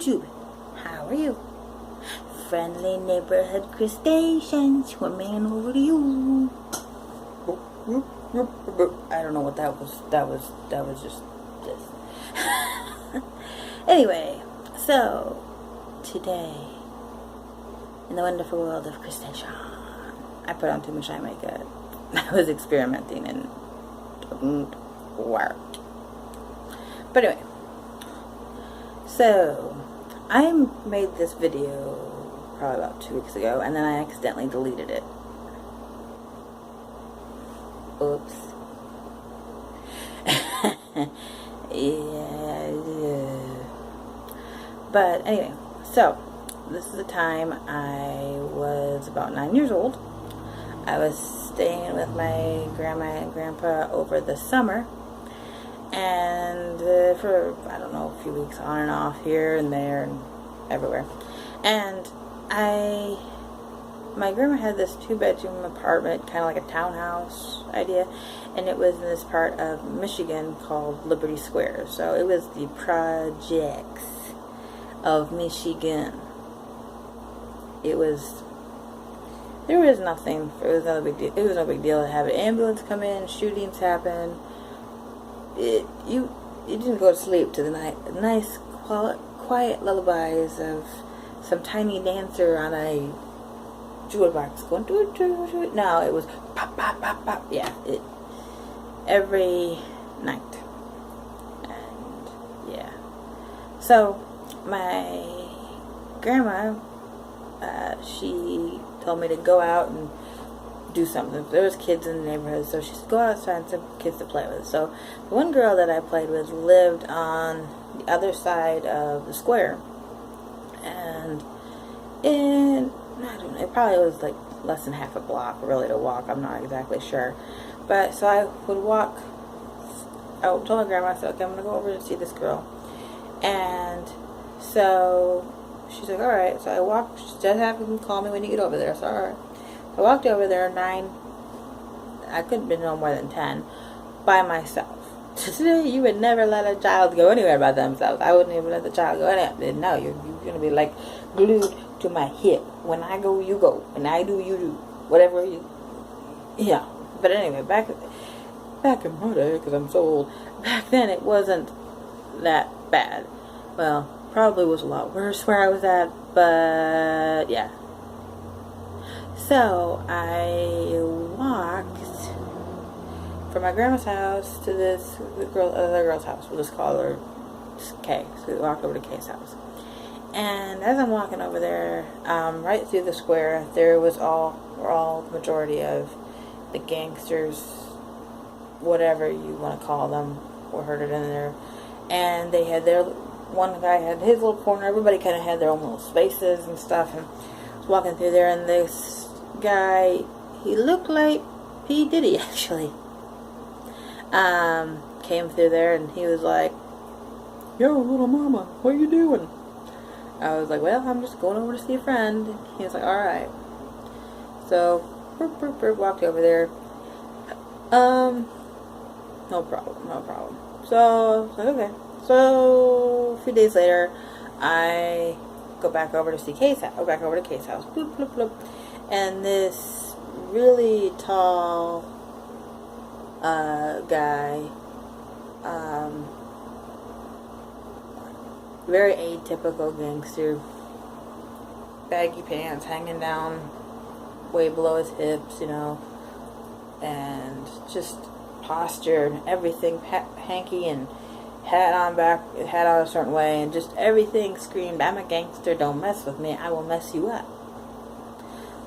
YouTube. How are you? Friendly neighborhood crustacean swimming over to you. I don't know what that was. That was just this. Anyway, so today in the wonderful world of Crustation, I put on too much eye makeup. I was experimenting and it didn't work. But anyway, so I made this video probably about 2 weeks ago, and then I accidentally deleted it. Oops. yeah. But anyway, so this is the time I was about 9 years old. I was staying with my grandma and grandpa over the summer, and for, I don't know, a few weeks on and off here and there and everywhere. And my grandma had this 2-bedroom apartment, kind of like a townhouse idea, and it was in this part of Michigan called Liberty Square. So it was the projects of Michigan. There was nothing. It was not a big deal. It was no big deal to have an ambulance come in, shootings happen. You didn't go to sleep to the nice, quiet lullabies of some tiny dancer on a jewel box going doo doo doo. No, it was pop pop pop pop. Yeah, every night. And yeah, so my grandma, she told me to go out and do something. There was kids in the neighborhood, so she said go outside and some kids to play with. So the one girl that I played with lived on the other side of the square, and I don't know, it probably was like less than half a block really to walk. I'm not exactly sure, but so I would walk. I would tell my grandma, I said, okay, I'm gonna go over and see this girl, and so she's like, all right. So I walked. She just happened to call me when you get over there. So all right. I walked over there 9. I couldn't have been no more than 10 by myself. Today, you would never let a child go anywhere by themselves. I wouldn't even let the child go anywhere. No, you're gonna be like glued to my hip. When I go, you go. When I do, you do. Whatever you. Yeah. But anyway, back in my day, because I'm so old. Back then, it wasn't that bad. Well, probably was a lot worse where I was at, but yeah. So I walked from my grandma's house to other girl's house. We'll just call her Kay. So we walked over to Kay's house. And as I'm walking over there, right through the square, there was the majority of the gangsters, whatever you want to call them, were herded in there. And they had one guy had his little corner. Everybody kind of had their own little spaces and stuff. And I was walking through there, and this guy, he looked like P. Diddy, actually, came through there, and he was like, yo, little mama, what you doing? I was like, well, I'm just going over to see a friend. He was like, alright. So, walked over there. No problem. So, I was like, okay. So, a few days later, I go back over to see Kay's house. Go back over to Kay's house. Bloop, bloop, bloop. And this really tall guy, very atypical gangster, baggy pants hanging down way below his hips, you know, and just posture and everything hanky, and hat on a certain way, and just everything screamed, I'm a gangster, don't mess with me, I will mess you up.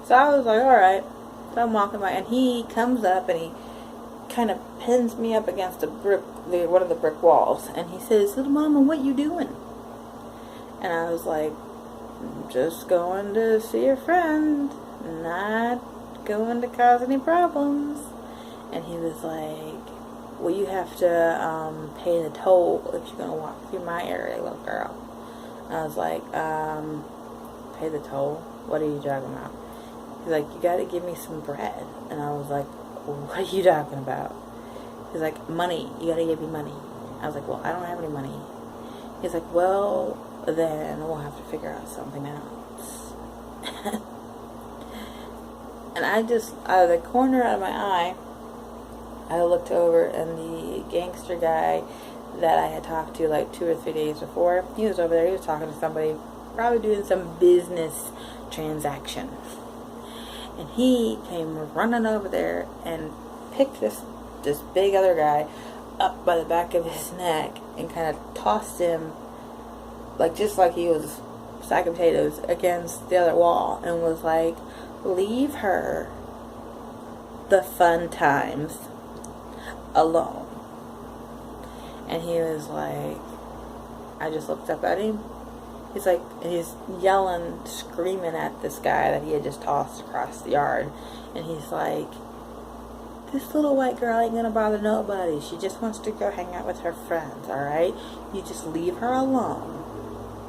So I was like, alright. So I'm walking by, and he comes up, and he kind of pins me up against one of the brick walls, and he says, little mama, what you doing? And I was like, just going to see a friend, not going to cause any problems. And he was like, well, you have to pay the toll if you're going to walk through my area, little girl. And I was like, pay the toll? What are you talking about? He's like, you got to give me some bread. And I was like, what are you talking about? He's like, money. You got to give me money. I was like, well, I don't have any money. He's like, well, then we'll have to figure out something else. And I just, out of the corner of my eye, I looked over, and the gangster guy that I had talked to like 2 or 3 days before, he was over there. He was talking to somebody, probably doing some business transaction. And he came running over there and picked this big other guy up by the back of his neck and kind of tossed him, like, just like he was a sack of potatoes, against the other wall, and was like, leave her the fun times alone. And he was like, I just looked up at him. He's like, and he's yelling, screaming at this guy that he had just tossed across the yard. And he's like, this little white girl ain't gonna bother nobody. She just wants to go hang out with her friends, alright? You just leave her alone.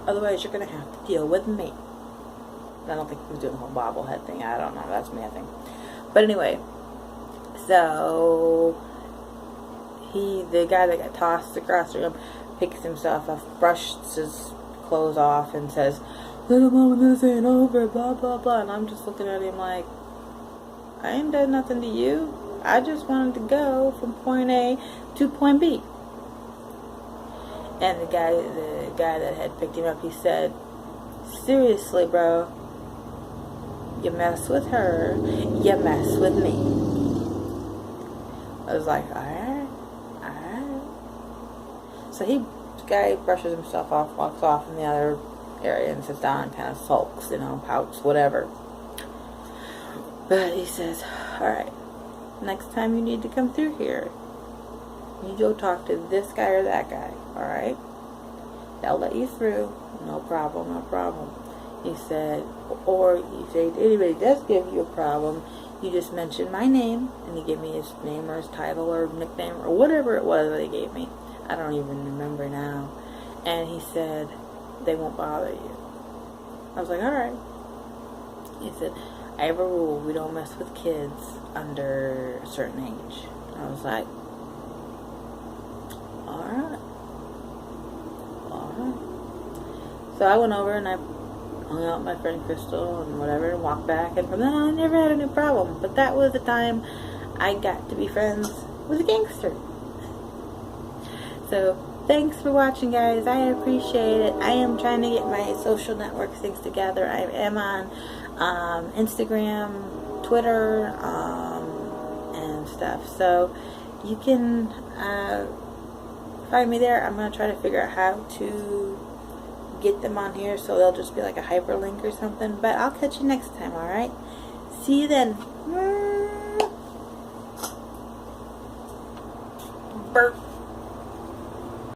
Otherwise, you're gonna have to deal with me. And I don't think he was doing the whole bobblehead thing. I don't know. That's me, I think. But anyway, so the guy that got tossed across the room, picks himself up, brushes his clothes off, and says, little mama, this ain't over, blah, blah, blah. And I'm just looking at him like, I ain't done nothing to you. I just wanted to go from point A to point B. And the guy that had picked him up, he said, seriously, bro, you mess with her, you mess with me. I was like, alright. So the guy brushes himself off, walks off in the other area, and sits down and kind of sulks, pouts, whatever. But he says, alright, next time you need to come through here, you go talk to this guy or that guy, alright? They'll let you through, no problem, no problem. He said, or he said, if anybody does give you a problem, you just mention my name, and he gave me his name or his title or nickname or whatever it was that he gave me. I don't even remember now. And he said, they won't bother you. I was like, alright. He said, I have a rule, we don't mess with kids under a certain age. I was like, alright. So I went over and I hung out with my friend Crystal and whatever, and walked back, and from then on I never had any problem. But that was the time I got to be friends with a gangster. So thanks for watching, guys. I appreciate it. I am trying to get my social network things together. I am on Instagram, Twitter, and stuff. So you can find me there. I'm going to try to figure out how to get them on here so they'll just be like a hyperlink or something. But I'll catch you next time, alright? See you then. Burp.